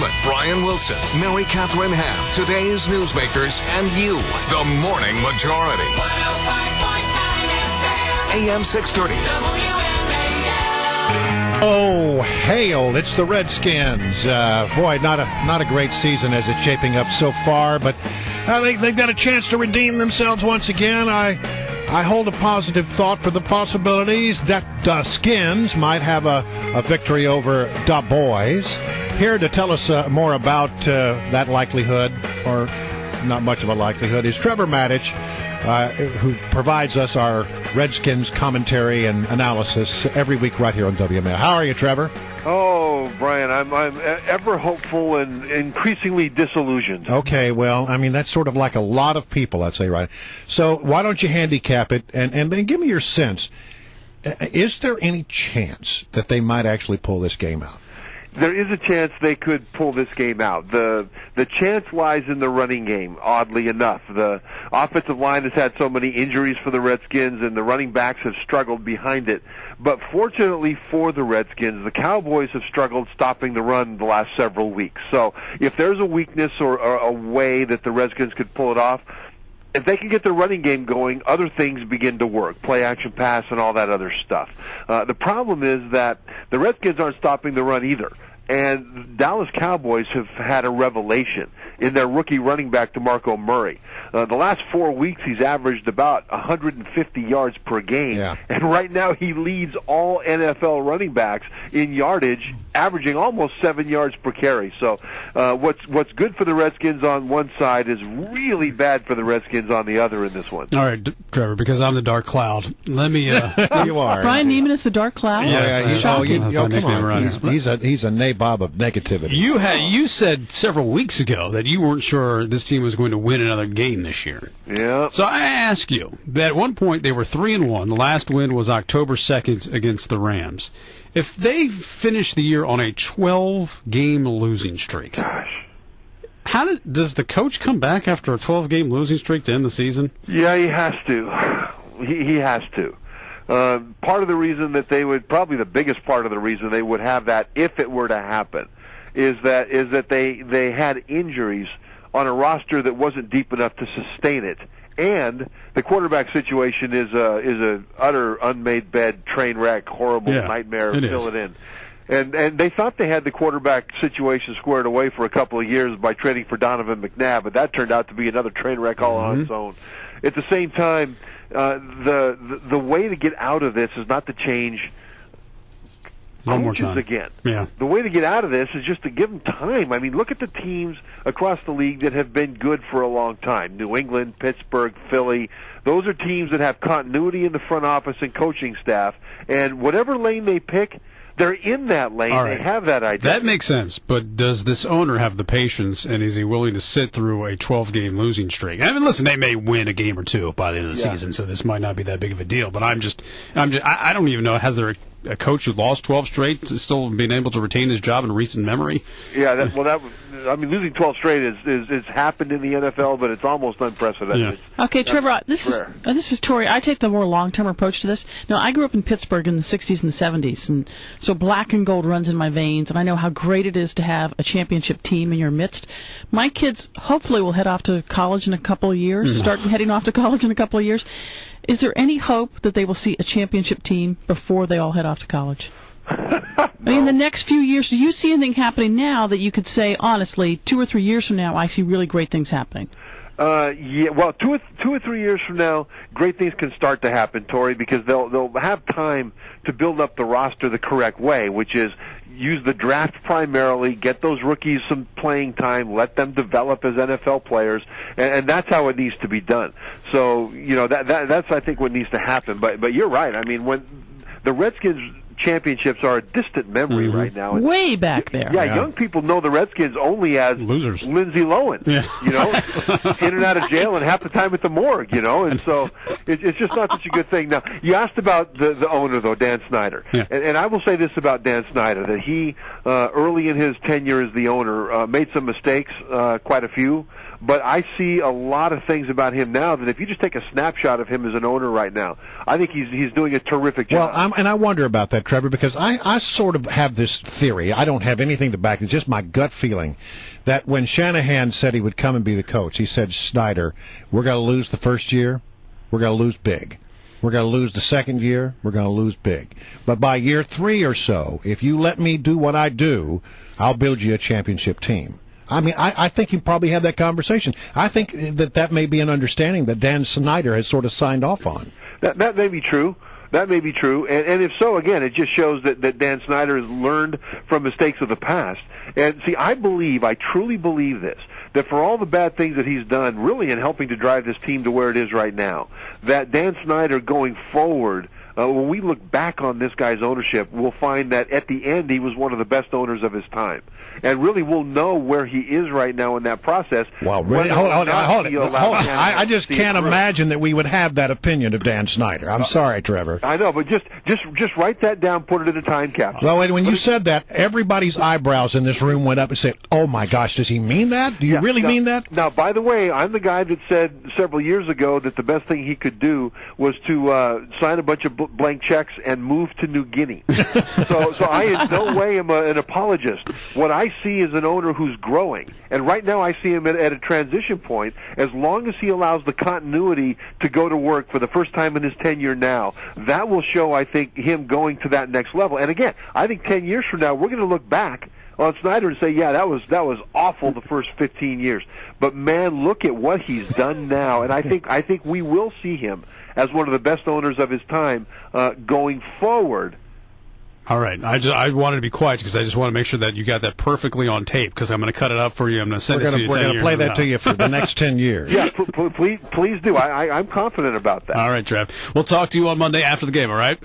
Freeman, Brian Wilson, Mary Catherine Ham, today's newsmakers, and you, the Morning Majority. 105.9 FM. AM 630. WMAL. Oh, hail, it's the Redskins. Boy, not a great season as it's shaping up so far, but they've got a chance to redeem themselves once again. I hold a positive thought for the possibilities that the Skins might have a victory over the Boys. Here to tell us more about that likelihood, or not much of a likelihood, is Trevor Matich, who provides us our Redskins commentary and analysis every week right here on WMAL. How are you, Trevor? Oh, Brian, I'm ever hopeful and increasingly disillusioned. Okay, well, I mean, that's sort of like a lot of people, I'd say, right? So why don't you handicap it and then give me your sense. Is there any chance that they might actually pull this game out? There is a chance they could pull this game out. The chance lies in the running game, oddly enough. The offensive line has had so many injuries for the Redskins, and the running backs have struggled behind it. But fortunately for the Redskins, the Cowboys have struggled stopping the run the last several weeks. So if there's a weakness or a way that the Redskins could pull it off, if they can get their running game going, other things begin to work, play action pass and all that other stuff. The problem is that the Redskins aren't stopping the run either. And Dallas Cowboys have had a revelation in their rookie running back, DeMarco Murray. The last 4 weeks, he's averaged about 150 yards per game. Yeah. And right now, he leads all NFL running backs in yardage, averaging almost 7 yards per carry. So what's good for the Redskins on one side is really bad for the Redskins on the other in this one. All right, Trevor, because I'm the dark cloud. Let me... You are. Brian Neiman is the dark cloud? Come on. He's a nabob of negativity. You said several weeks ago that you weren't sure this team was going to win another game this year. Yeah. So I ask you, that at one point they were 3-1. The last win was October 2nd against the Rams. If they finish the year on a 12-game losing streak, Gosh. Does the coach come back after a 12-game losing streak to end the season? Yeah, he has to. He has to. Part of the reason that they would, probably the biggest part of the reason they would have that if it were to happen, is that they had injuries on a roster that wasn't deep enough to sustain it, and the quarterback situation is a utter unmade bed, train wreck, horrible nightmare. Fill it in. And they thought they had the quarterback situation squared away for a couple of years by trading for Donovan McNabb, but that turned out to be another train wreck all on its own. At the same time, the way to get out of this is not to change coaches again. Yeah. The way to get out of this is just to give them time. I mean, look at the teams across the league that have been good for a long time. New England, Pittsburgh, Philly. Those are teams that have continuity in the front office and coaching staff. And whatever lane they pick, they're in that lane. Right. They have that identity. That makes sense. But does this owner have the patience, and is he willing to sit through a 12-game losing streak? I mean, listen, they may win a game or two by the end of the season, so this might not be that big of a deal. But I don't even know, has there a coach who lost 12 straight still being able to retain his job in recent memory? Yeah, losing 12 straight is happened in the NFL, but it's almost unprecedented. Yeah. Okay, Trevor, this is Tori. I take the more long-term approach to this. Now, I grew up in Pittsburgh in the 60s and the 70s, and so black and gold runs in my veins, and I know how great it is to have a championship team in your midst. My kids hopefully will head off to college in a couple of years, start heading off to college in a couple of years. Is there any hope that they will see a championship team before they all head off to college? No. I mean, the next few years, do you see anything happening now that you could say, honestly, 2 or 3 years from now, I see really great things happening? Well, 2 or 3 years from now, great things can start to happen, Tori, because they'll have time to build up the roster the correct way, which is use the draft primarily, get those rookies some playing time, let them develop as NFL players, and that's how it needs to be done. So, that's I think what needs to happen. But you're right. I mean, when the Redskins championships are a distant memory right now. Way back there. Yeah, young people know the Redskins only as losers. Lindsey Lohan, in and out of jail and half the time at the morgue, and so it's just not such a good thing. Now, you asked about the owner, though, Dan Snyder, and I will say this about Dan Snyder, that he, early in his tenure as the owner, made some mistakes, quite a few, But I see a lot of things about him now that if you just take a snapshot of him as an owner right now, I think he's doing a terrific job. Well, and I wonder about that, Trevor, because I sort of have this theory. I don't have anything to back it. It's just my gut feeling that when Shanahan said he would come and be the coach, he said, Snyder, we're going to lose the first year. We're going to lose big. We're going to lose the second year. We're going to lose big. But by year 3 or so, if you let me do what I do, I'll build you a championship team. I mean, I think you probably had that conversation. I think that may be an understanding that Dan Snyder has sort of signed off on. That may be true. That may be true. And if so, again, it just shows that Dan Snyder has learned from mistakes of the past. And see, I truly believe this, that for all the bad things that he's done, really in helping to drive this team to where it is right now, that Dan Snyder going forward, when we look back on this guy's ownership, we'll find that at the end he was one of the best owners of his time. And really we'll know where he is right now in that process. Well, really? Hold it. I just can't imagine that we would have that opinion of Dan Snyder. I'm sorry, Trevor. I know, but just write that down, put it in a time capsule. Well, when you said that, everybody's eyebrows in this room went up and said, oh my gosh, does he mean that? Do you really mean that? Now, by the way, I'm the guy that said several years ago that the best thing he could do was to sign a bunch of blank checks and move to New Guinea. so I in no way am an apologist. What I see is an owner who's growing, and right now I see him at a transition point. As long as he allows the continuity to go to work for the first time in his tenure now, that will show, I think, him going to that next level. And again, I think 10 years from now we're going to look back on Snyder and say, yeah, that was awful the first 15 years. But man, look at what he's done now, and I think we will see him as one of the best owners of his time going forward. All right. I wanted to be quiet because I just want to make sure that you got that perfectly on tape, because I'm going to cut it up for you. I'm going to send it to you. We're going to play that to you for the next 10 years. Yeah, please do. I'm confident about that. All right, Trev. We'll talk to you on Monday after the game, all right?